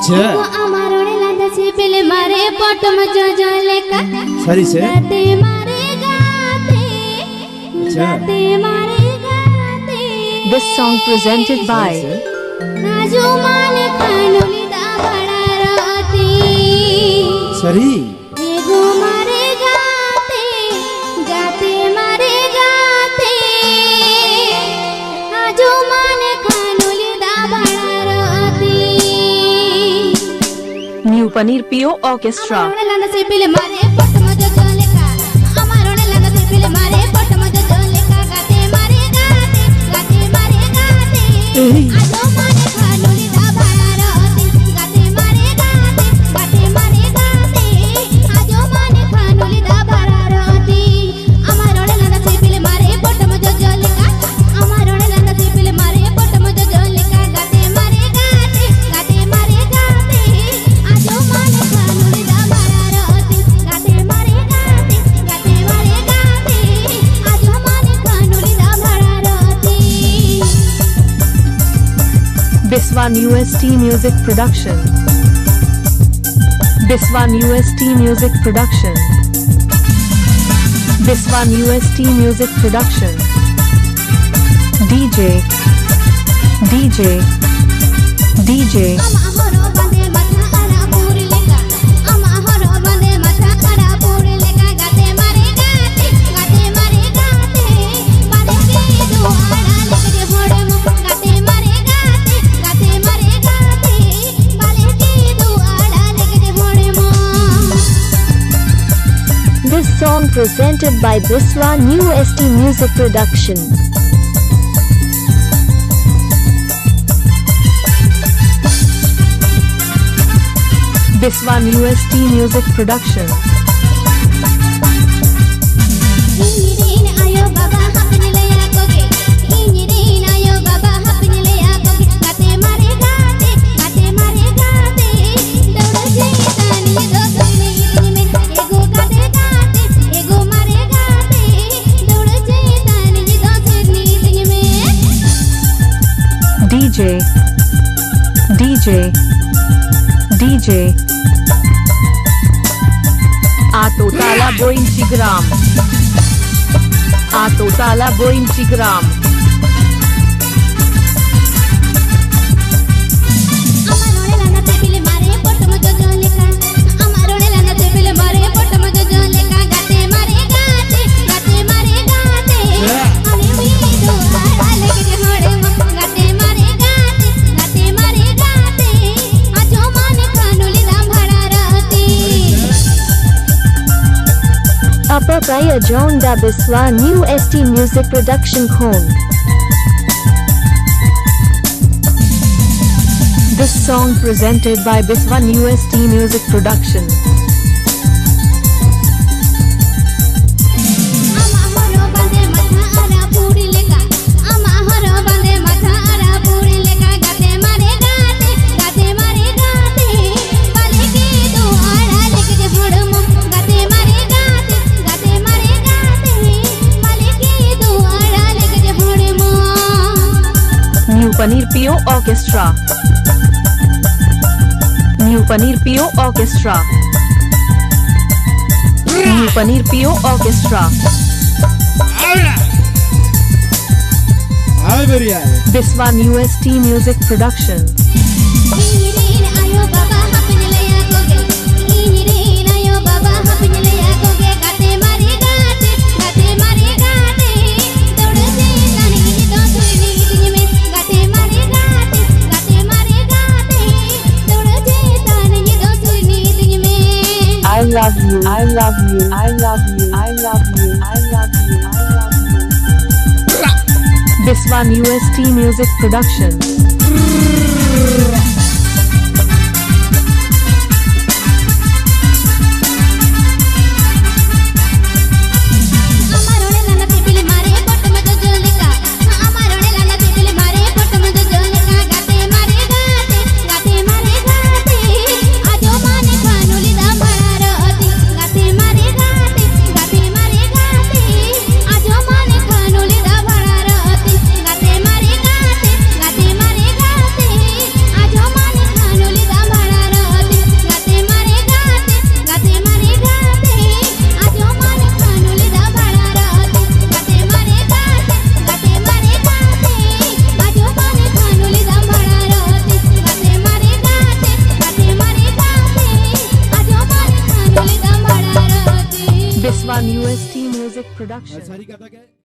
अच्छा আমারনে লাদাছে পেলে মারে পটম জজলে কা सही से গাতে মারে গাতে গাতে মারে গাতে This song presented by Raju মানে খানুলি দা বড়া রাতি सही एगो मारे गाते गाते मारे गाते राजू माने खानुली दा बड़ा राती New Paneer Pio Orchestra. আমারনে লাদাছে পেলে মারে পটম জজলে কা আমারনে লাদাছে পেলে মারে পটম জজলে কা গাতে মারে গাতে গাতে মারে গাতে আজো মানে খানুলি দা বড়া রাতি গাতে মারে গাতে গাতে মারে গাতে আজো মানে খানুলি দা বড়া রাতি আমারনে লাদাছে পেলে মারে পটম জজলে কা আমারনে লাদাছে পেলে মারে পটম জজলে কা গাতে মারে গাতে গাতে মারে গাতে আজো মানে খানুলি দা বড়া রাতি গাতে মারে গাতে গাতে মারে গাতে আজো মানে খানুলি দা বড়া রাতি Biswan UST Music Production. Biswan UST Music Production. Biswan UST Music Production. DJ আমাহরো বাঁধে মাথা আড়া পুরি লেখা আমাহরো বাঁধে মাথা আড়া পুরি লেখা গাতে মারে গাতে গাতে মারে গাতে বাঁধে কি দুয়ারা লেখে ভরে মো গাতে মারে গাতে গাতে মারে গাতে বাঁধে কি দুয়ারা লেখে ভরে মো This song presented by Biswan UST Music Production. Biswan UST Music Production. इंजीरिन आयो बाबा हपने ले आकोगे इंजीरिन आयो बाबा हपने ले आकोगे गाते मारे गाते दौड़ जे तानी दो सुने दिन में एगो गाते गाते एगो मारे गाते दौड़ जे तानी दो सुने दिन में DJ Atotala Boinchigram. Atotala Boinchigram. আমারনে লানাতে পিলে মারে পটম জজলে কা আমারনে লানাতে পিলে মারে পটম জজলে কা গাতে মারে গাতে আনে উই দুয়ারা লেগে হড়ে মো গাতে মারে গাতে আজো মানে খানুলি দা ভড়া রাতি Upper Praya John da Biswan UST Music Production Khon. This song presented by Biswan UST Music Production. আমাহরো বাঁধে মাথা আড়া পুরি লেখা আমাহরো বাঁধে মাথা আড়া পুরি লেখা গাতে মারে গাতে বালে কি দুয়ারা লেখে ভড় মো গাতে মারে গাতে বালে কি দুয়ারা লেখে ভড় মো New Paneer Pio Orchestra. New Paneer Pio Orchestra. New Paneer Pio Orchestra. आए बढ़िया Biswan UST Music Production. इंजीरिन आयो बाबा हपने ले आकोगे इंजीरिन आयो बाबा हपने ले आकोगे गाते मारे गाते दौड़ जे तानी दो सुने दिन में गाते मारे गाते दौड़ जे तानी दो सुने दिन में I love you. I love you. I love you. I love you. I love you. I love you. Biswan UST Music Production. আমারনে লানাতে পিলে মারে পটম জজলে কা আমারনে লানাতে পিলে মারে পটম জজলে কা গাতে মারে গাতে আজো মানে খানুলি দা বড়া রাতি গাতে মারে গাতে আজো মানে খানুলি দা বড়া রাতি গাতে মারে গাতে Production. सारी कथा क्या है